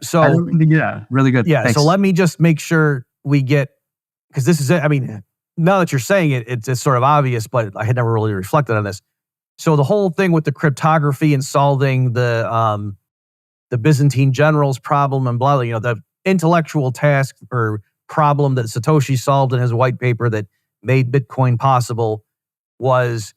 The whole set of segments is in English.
So really good. Yeah. Thanks. So let me just make sure we get, because this is it. I mean, now that you're saying it, it's sort of obvious, but I had never really reflected on this. So the whole thing with the cryptography and solving the Byzantine generals problem and blah, the intellectual task or problem that Satoshi solved in his white paper that made Bitcoin possible was,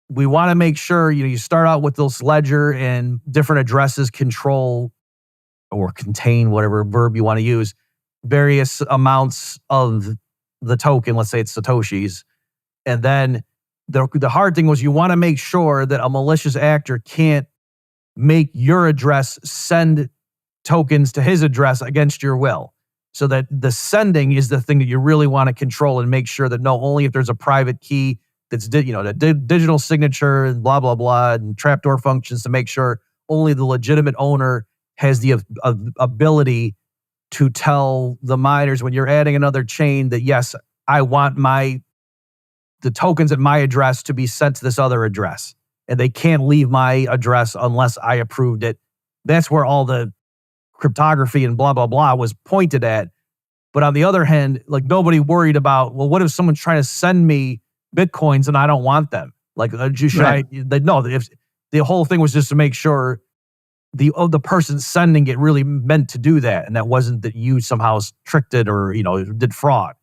we want to make sure, you start out with this ledger and different addresses control or contain, whatever verb you want to use, various amounts of the token. Let's say it's Satoshis. And then the hard thing was, you want to make sure that a malicious actor can't make your address send tokens to his address against your will. So that the sending is the thing that you really want to control and make sure that only if there's a private key that's the digital signature and blah, blah, blah, and trapdoor functions to make sure only the legitimate owner has the ability to tell the miners when you're adding another chain that, yes, I want the tokens at my address to be sent to this other address. And they can't leave my address unless I approved it. That's where all the cryptography and blah, blah, blah was pointed at. But on the other hand, nobody worried about, well, what if someone's trying to send me Bitcoins and I don't want them? If the whole thing was just to make sure the person sending it really meant to do that, and that wasn't that you somehow tricked it or did fraud.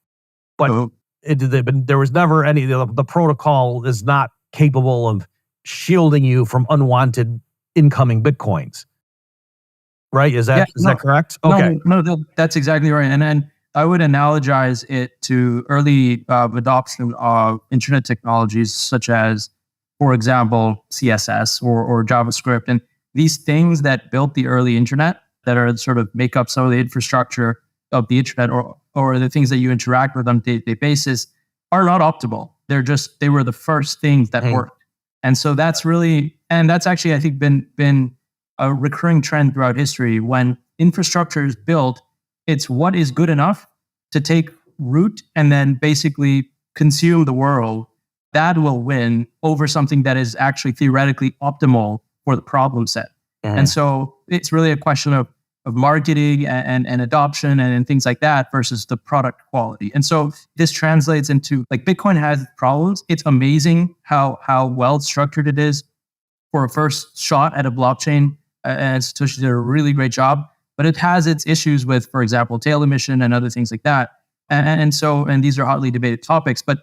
But there was never any. The protocol is not capable of shielding you from unwanted incoming Bitcoins. Right? Is that correct? Okay. No, that's exactly right. And I would analogize it to early adoption of internet technologies such as, for example, CSS or JavaScript, and these things that built the early internet that are sort of make up some of the infrastructure of the internet or the things that you interact with on a day-to-day basis are not optimal. They were the first things that worked. And so that's actually, I think, been a recurring trend throughout history. When infrastructure is built, it's what is good enough to take root and then basically consume the world. That will win over something that is actually theoretically optimal for the problem set. And so it's really a question of marketing and adoption and things like that versus the product quality. And so this translates into, Bitcoin has problems. It's amazing how well structured it is for a first shot at a blockchain. And Satoshi did a really great job, but it has its issues with, for example, tail emission and other things like that. And these are hotly debated topics. But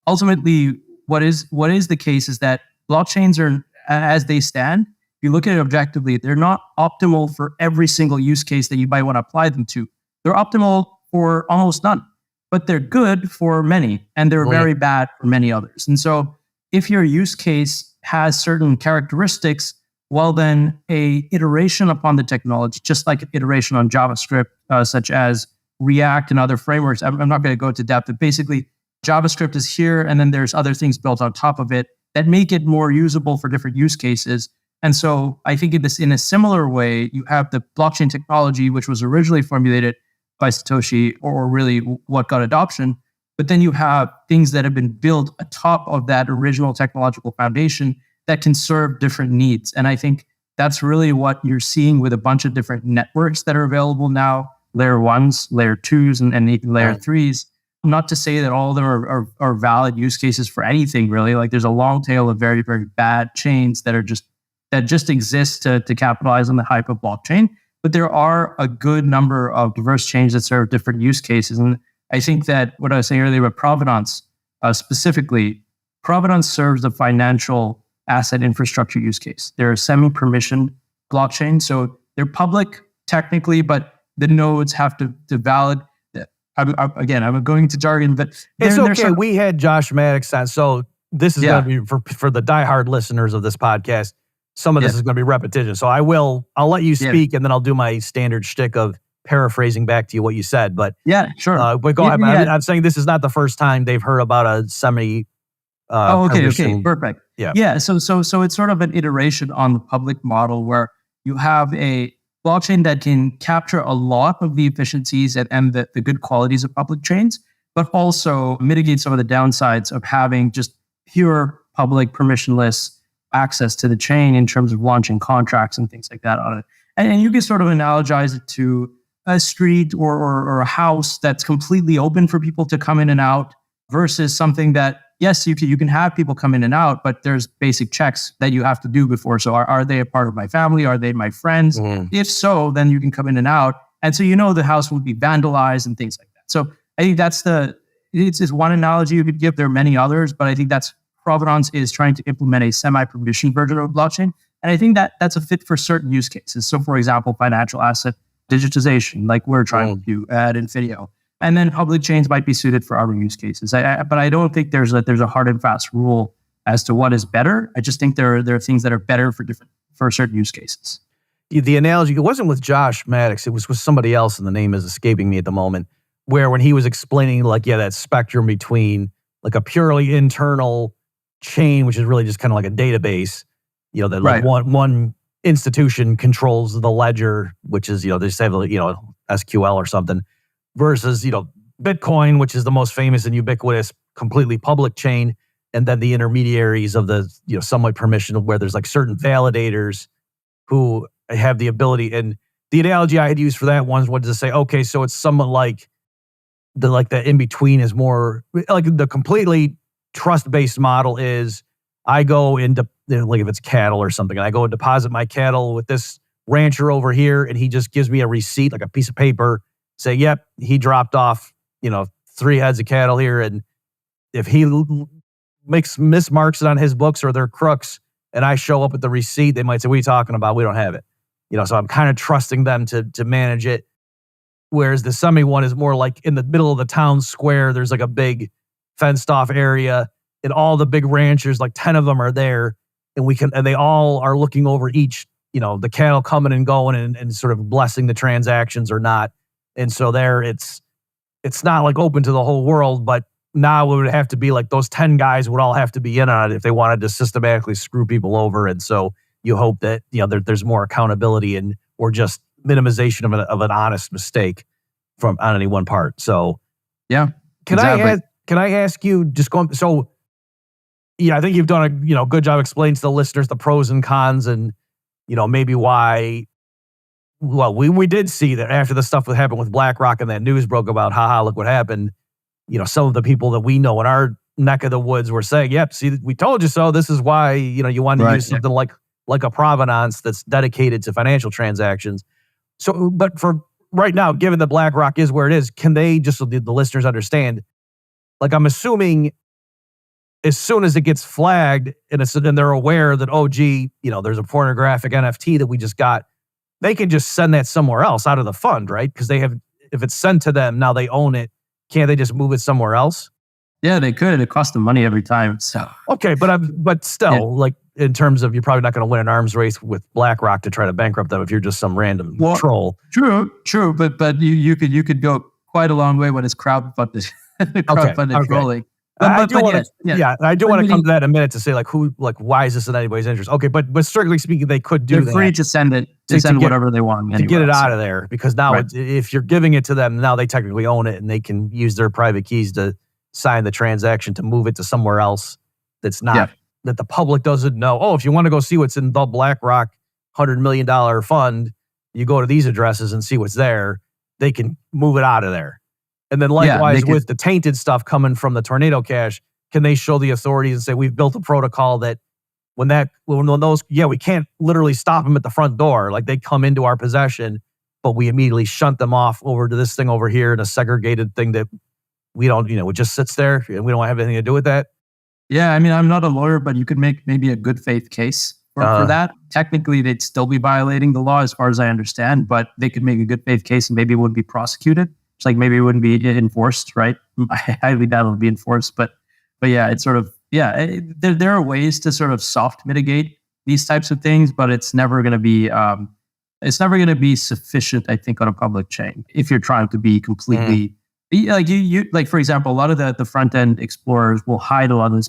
ultimately, what is the case is that blockchains are, as they stand, if you look at it objectively, they're not optimal for every single use case that you might want to apply them to. They're optimal for almost none, but they're good for many, and they're very bad for many others. And so if your use case has certain characteristics, well, then a iteration upon the technology, just like iteration on JavaScript, such as React and other frameworks, I'm not going to go into depth, but basically JavaScript is here, and then there's other things built on top of it that make it more usable for different use cases. And so I think in a similar way, you have the blockchain technology, which was originally formulated by Satoshi, or really what got adoption. But then you have things that have been built atop of that original technological foundation that can serve different needs. And I think that's really what you're seeing with a bunch of different networks that are available now, layer 1s, layer 2s, and even layer 3s. Not to say that all of them are valid use cases for anything, really. There's a long tail of very, very bad chains that just exist to capitalize on the hype of blockchain. But there are a good number of diverse chains that serve different use cases. And I think that what I was saying earlier about Provenance, specifically, Provenance serves the financial asset infrastructure use case. They're a semi-permissioned blockchain. So they're public technically, but the nodes have to valid. I'm going into jargon, but it's okay. We had Josh Maddox on, so this is going to be for the diehard listeners of this podcast. Some of this is going to be repetition. So I'll let you speak, and then I'll do my standard shtick of paraphrasing back to you what you said. But sure. But go ahead. I'm saying this is not the first time they've heard about a semi. Okay, perfect. Yeah. So it's sort of an iteration on the public model where you have a blockchain that can capture a lot of the efficiencies and the good qualities of public chains, but also mitigate some of the downsides of having just pure public permissionless access to the chain in terms of launching contracts and things like that on it. And you can sort of analogize it to a street or a house that's completely open for people to come in and out versus something that, yes, you can have people come in and out, but there's basic checks that you have to do before. So are they a part of my family? Are they my friends? If so, then you can come in and out. And so the house will be vandalized and things like that. So I think it's one analogy you could give. There are many others, but I think Provenance is trying to implement a semi-permissioned version of blockchain. And I think that's a fit for certain use cases. So for example, financial asset digitization, like we're trying to do at Infineo. And then public chains might be suited for other use cases. But I don't think there's a hard and fast rule as to what is better. I just think there are things that are better for certain use cases. The analogy, it wasn't with Josh Maddox, it was with somebody else, and the name is escaping me at the moment, where when he was explaining that spectrum between like a purely internal chain, which is really just kind of like a database, that like one institution controls the ledger, which is, they just have, SQL or something, versus, Bitcoin, which is the most famous and ubiquitous, completely public chain. And then the intermediaries of the, somewhat permission, where there's like certain validators who have the ability. And the analogy I had used for that one was to say, okay, so it's somewhat like the in-between is more like the completely trust-based model is I go into, like if it's cattle or something, and I go and deposit my cattle with this rancher over here, and he just gives me a receipt, like a piece of paper, say, yep, he dropped off, 3 heads of cattle here. And if he makes mismarks it on his books or they're crooks, and I show up with the receipt, they might say, what are you talking about? We don't have it. So I'm kind of trusting them to manage it. Whereas the semi one is more like in the middle of the town square, there's like a big fenced off area, and all the big ranchers, like 10 of them are there, and they all are looking over each, the cattle coming and going and sort of blessing the transactions or not. And so there it's not like open to the whole world, but now it would have to be like those 10 guys would all have to be in on it if they wanted to systematically screw people over. And so you hope that, there's more accountability or just minimization of an honest mistake on any one part. So yeah. Can I ask you, just going, so yeah, I think you've done a good job explaining to the listeners the pros and cons and maybe why. Well, we did see that after the stuff that happened with BlackRock and that news broke about, look what happened. Some of the people that we know in our neck of the woods were saying, yep, see, we told you so. This is why, you wanted to use something like a Provenance that's dedicated to financial transactions. So, but for right now, given that BlackRock is where it is, can they, just so the listeners understand, like I'm assuming as soon as it gets flagged and they're aware that, there's a pornographic NFT that we just got, they can just send that somewhere else out of the fund, right? Because if it's sent to them, now they own it. Can't they just move it somewhere else? Yeah, they could. It costs them money every time. So okay, but still, like in terms of, you're probably not going to win an arms race with BlackRock to try to bankrupt them if you're just some random troll. True. But you could go quite a long way when it's crowdfunded, trolling. I do want to come to that in a minute to say why is this in anybody's interest? Okay, but strictly speaking, they could do that. They're free to send it, whatever they want. To get it out of there, because now if you're giving it to them, now they technically own it and they can use their private keys to sign the transaction to move it to somewhere else that's not, that the public doesn't know. Oh, if you want to go see what's in the BlackRock $100 million fund, you go to these addresses and see what's there. They can move it out of there. And then likewise with the tainted stuff coming from the Tornado Cash, can they show the authorities and say, we've built a protocol that when those, we can't literally stop them at the front door. Like they come into our possession, but we immediately shunt them off over to this thing over here in a segregated thing that we don't, it just sits there and we don't have anything to do with that. Yeah. I mean, I'm not a lawyer, but you could make maybe a good faith case for that. Technically, they'd still be violating the law as far as I understand, but they could make a good faith case and maybe it wouldn't be prosecuted. It's like maybe it wouldn't be enforced, right? I highly doubt it'll be enforced, but yeah, it's sort of, there are ways to sort of soft mitigate these types of things, but it's never going to be sufficient, I think, on a public chain if you're trying to be completely like for example, a lot of the front end explorers will hide a lot of the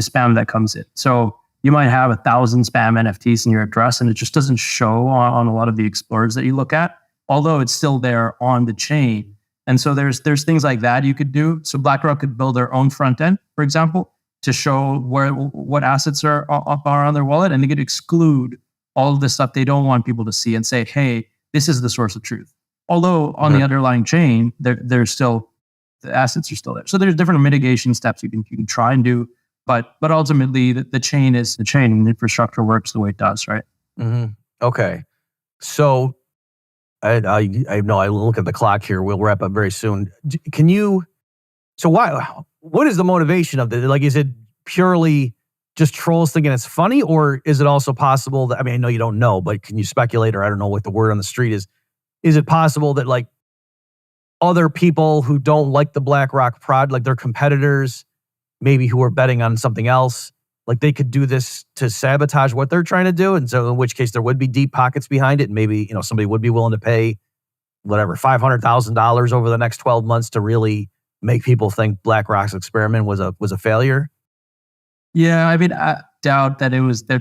spam that comes in. So you might have 1,000 spam NFTs in your address, and it just doesn't show on a lot of the explorers that you look at, although it's still there on the chain. And so there's things like that you could do. So BlackRock could build their own front end, for example, to show what assets are on their wallet, and they could exclude all of this stuff they don't want people to see and say, hey, this is the source of truth. Although on the underlying chain, there's still, the assets are still there. So there's different mitigation steps you can try and do. But ultimately, the chain is the chain, and the infrastructure works the way it does, right? Mm-hmm. Okay. So I know I look at the clock here. We'll wrap up very soon. Can you? So what is the motivation of this? Like, is it purely just trolls thinking it's funny, or is it also possible that, I mean, I know you don't know, but can you speculate, or I don't know what the word on the street is. Is it possible that like other people who don't like the BlackRock prod, like their competitors, maybe who are betting on something else, like they could do this to sabotage what they're trying to do? And so in which case there would be deep pockets behind it. And maybe, somebody would be willing to pay whatever, $500,000 over the next 12 months to really make people think BlackRock's experiment was a failure. Yeah, I mean, I doubt that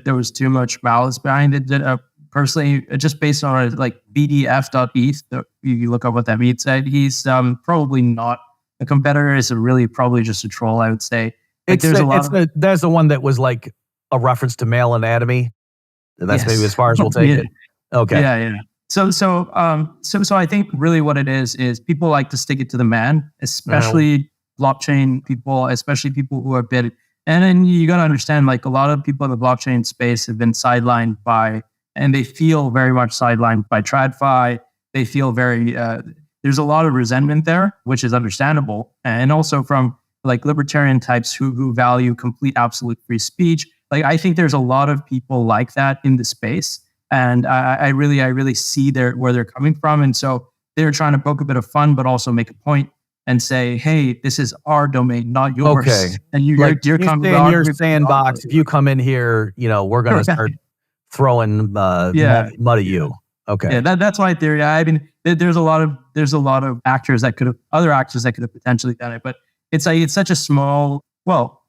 there was too much malice behind it. Personally, just based on like BDF.eth, you look up what that means. He's probably not a competitor. Is really probably just a troll, I would say. Like, there's the one that was like a reference to male anatomy. And that's maybe as far as we'll take it. Okay. Yeah. So I think really what it is people like to stick it to the man, especially blockchain people, especially people who are bit. And then you got to understand, like, a lot of people in the blockchain space have been sidelined and they feel very much sidelined by TradFi. They feel very, there's a lot of resentment there, which is understandable. And also from like libertarian types who value complete absolute free speech. Like, I think there's a lot of people like that in the space. And I really see where they're coming from. And so they're trying to poke a bit of fun, but also make a point and say, hey, this is our domain, not yours. Okay. And you're coming in your sandbox. If you come in here, we're going to start throwing mud at you. Okay. Yeah, that's my theory. I mean, there's a lot of other actors that could have potentially done it, but it's such a small,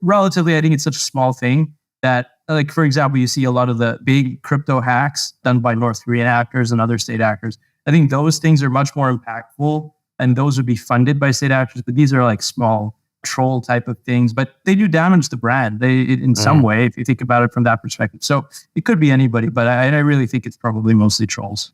relatively, I think it's such a small thing that, like, for example, you see a lot of the big crypto hacks done by North Korean actors and other state actors. I think those things are much more impactful, and those would be funded by state actors. But these are like small troll type of things, but they do damage the brand in some way, if you think about it from that perspective. So it could be anybody, but I really think it's probably mostly trolls.